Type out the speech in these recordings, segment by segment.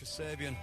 Sabian.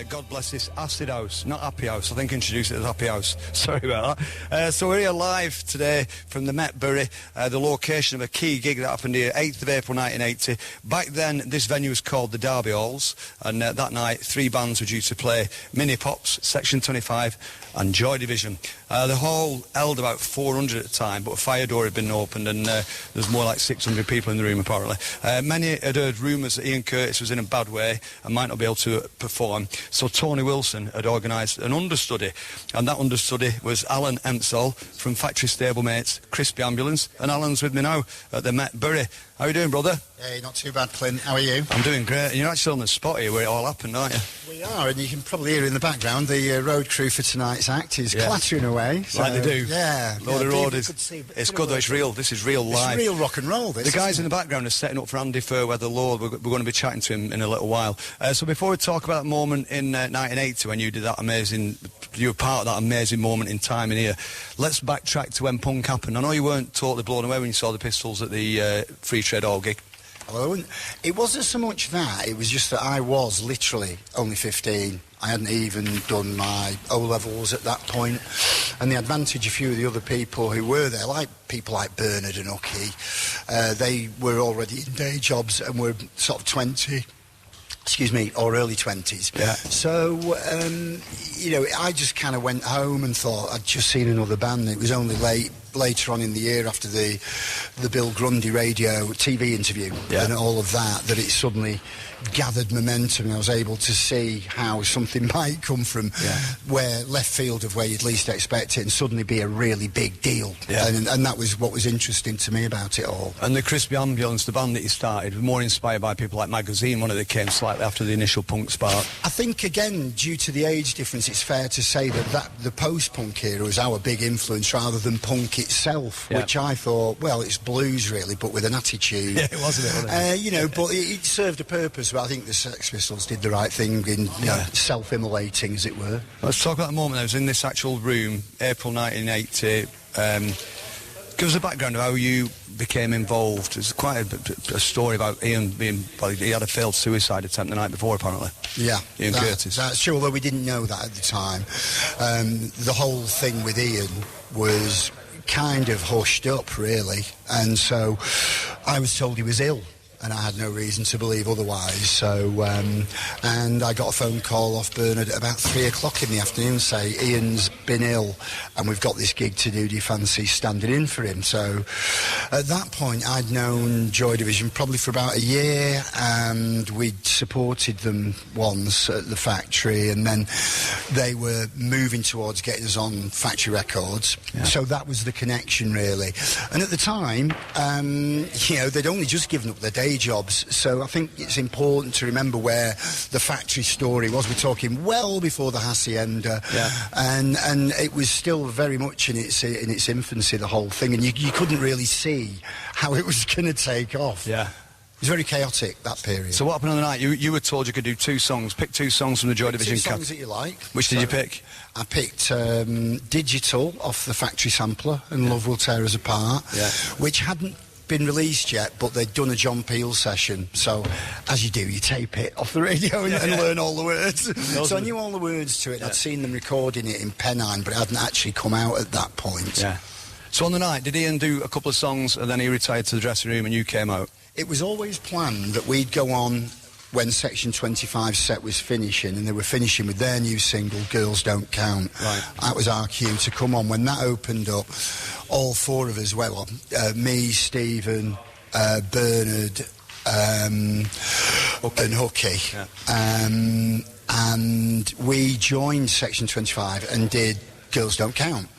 God bless this acid house, not happy house. I think I introduced it as happy house. Sorry about that. So we're here live today from the Met Bury, the location of a key gig that happened here 8th of April 1980. Back then this venue was called the Derby Halls, and that night 3 bands were due to play: Mini Pops, Section 25 and Joy Division. The hall held about 400 at the time, but a fire door had been opened and there's more like 600 people in the room apparently. Many had heard rumours that Ian Curtis was in a bad way and might not be able to perform. So Tony Wilson had organised an understudy, and that understudy was Alan Hempsall from Factory Stablemates, Crispy Ambulance, and Alan's with me now at the Met Bury. How are you doing, brother? Hey, not too bad, Clint. How are you? I'm doing great. And you're actually on the spot here where it all happened, aren't you? We are, and you can probably hear in the background the road crew for tonight's act is clattering away. So, like they do. Yeah. The road is... It's good though, it's real. This is real live. It's real rock and roll, this. The guys in the background are setting up for Andy Fairweather Lord. We're going to be chatting to him in a little while. So before we talk about that moment in 1980 when you did that amazing... You were part of that amazing moment in time in here. Let's backtrack to when punk happened. I know you weren't totally blown away when you saw the Pistols at the Free Trade Hall gig. Well, it wasn't so much that, it was just that I was literally only 15. I hadn't even done my O-levels at that point. And the advantage, a few of the other people who were there, like people like Bernard and Ucky, they were already in day jobs and were sort of 20, or early 20s. Yeah. So, you know, I just kind of went home and thought I'd just seen another band. It was only later on in the year, after the Bill Grundy radio TV interview and all of that it suddenly gathered momentum, and I was able to see how something might come from where left field of where you'd least expect it and suddenly be a really big deal. Yeah. And that was what was interesting to me about it all. And the Crispy Ambulance, the band that you started, were more inspired by people like Magazine, one of them came slightly after the initial punk spark. I think, again, due to the age difference, it's fair to say that the post-punk era was our big influence rather than punk itself, which I thought, well, it's blues really, but with an attitude. Yeah, it was a bit, wasn't it? You know, but it served a purpose. But I think the Sex Pistols did the right thing in self-immolating, as it were. Let's talk about the moment I was in this actual room, April 1980. Give us a background of how you became involved. There's quite a story about Ian being... Well, he had a failed suicide attempt the night before, apparently. Yeah. Ian Curtis. That's true, although we didn't know that at the time. The whole thing with Ian was kind of hushed up, really. And so I was told he was ill, and I had no reason to believe otherwise. So, and I got a phone call off Bernard at about 3 o'clock in the afternoon, say, Ian's been ill and we've got this gig to do you fancy standing in for him? So at that point I'd known Joy Division probably for about a year, and we'd supported them once at the Factory, and then they were moving towards getting us on Factory Records. So that was the connection, really. And at the time, you know, they'd only just given up their day jobs, so I think it's important to remember where the Factory story was. We're talking well before the Hacienda, and it was still very much in its infancy, the whole thing, and you couldn't really see how it was going to take off. Yeah. It was very chaotic, that period. So what happened on the night? You were told you could do 2 songs. Pick 2 songs from the Joy Division. 2 songs that you like. Which did you pick? I picked Digital off the Factory sampler and Love Will Tear Us Apart, which hadn't been released yet, but they'd done a John Peel session, so as you do, you tape it off the radio and learn all the words. So I knew all the words to it. I'd seen them recording it in Pennine, but it hadn't actually come out at that point. Yeah. So on the night, did Ian do a couple of songs and then he retired to the dressing room and you came out? It was always planned that we'd go on when Section 25 set was finishing, and they were finishing with their new single, Girls Don't Count. Right. That was our cue to come on. When that opened up, all 4 of us, me, Stephen, Bernard, and Hooky, and we joined Section 25 and did Girls Don't Count.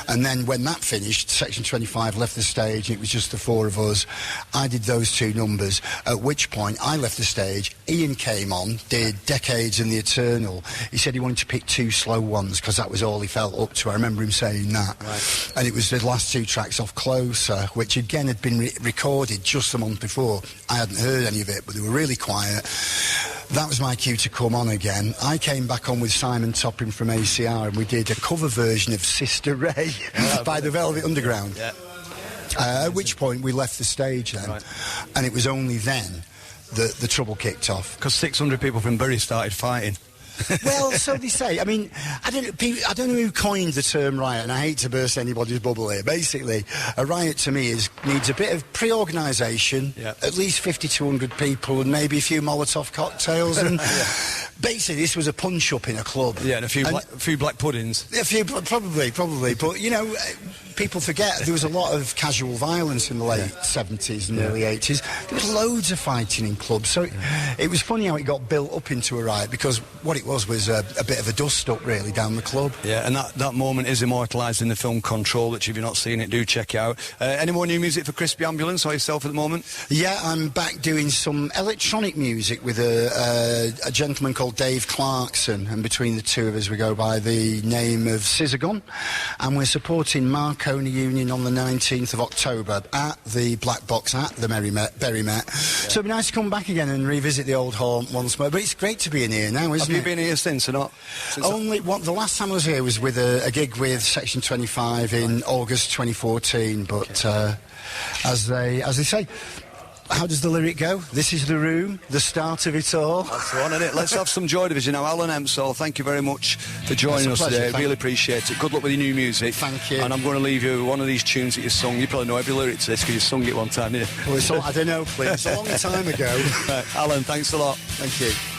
And then when that finished, Section 25 left the stage, and it was just the 4 of us. I did those 2 numbers, at which point I left the stage. Ian came on, did Decades and the Eternal. He said he wanted to pick 2 slow ones because that was all he felt up to. I remember him saying that. Right. And it was the last 2 tracks off Closer, which again had been recorded just the month before. I hadn't heard any of it, but they were really quiet. That was my cue to come on again. I came back on with Simon Topping from ACR, and we did a cover version of Sister Ray by the Velvet Underground. At which point we left the stage then. Right. And it was only then the trouble kicked off. Because 600 people from Bury started fighting. Well, so they say. I mean, I don't know who coined the term riot, and I hate to burst anybody's bubble here. Basically, a riot to me needs a bit of pre-organisation, at least 50 to 100 people, and maybe a few Molotov cocktails. And basically, this was a punch-up in a club. Yeah, and a few black puddings. A few, probably. But, you know, people forget there was a lot of casual violence in the late 70s and early 80s. There was loads of fighting in clubs. So it was funny how it got built up into a riot, because what it was a bit of a dust-up, really, down the club. Yeah, and that moment is immortalised in the film Control, which if you've not seen it, do check it out. Any more new music for Crispy Ambulance or yourself at the moment? Yeah, I'm back doing some electronic music with a gentleman called Dave Clarkson, and between the two of us we go by the name of Scissorgun, and we're supporting Marconi Union on the 19th of October at the Black Box at the Berry Met. So it'd be nice to come back again and revisit the old haunt once more, but it's great to be in here now, isn't it? Have you been here since or not? The last time I was here was with a gig with Section 25 in August 2014, but as they say, how does the lyric go? This is the room, the start of it all. That's the one, isn't it? Let's have some Joy Division now. Alan Hempsall, thank you very much for joining us today. Really appreciate it. Good luck with your new music. Thank you. And I'm going to leave you with one of these tunes that you sung. You probably know every lyric to this because you sung it one time, didn't you? Well, I don't know, please. It's a long time ago. Right, Alan, thanks a lot. Thank you.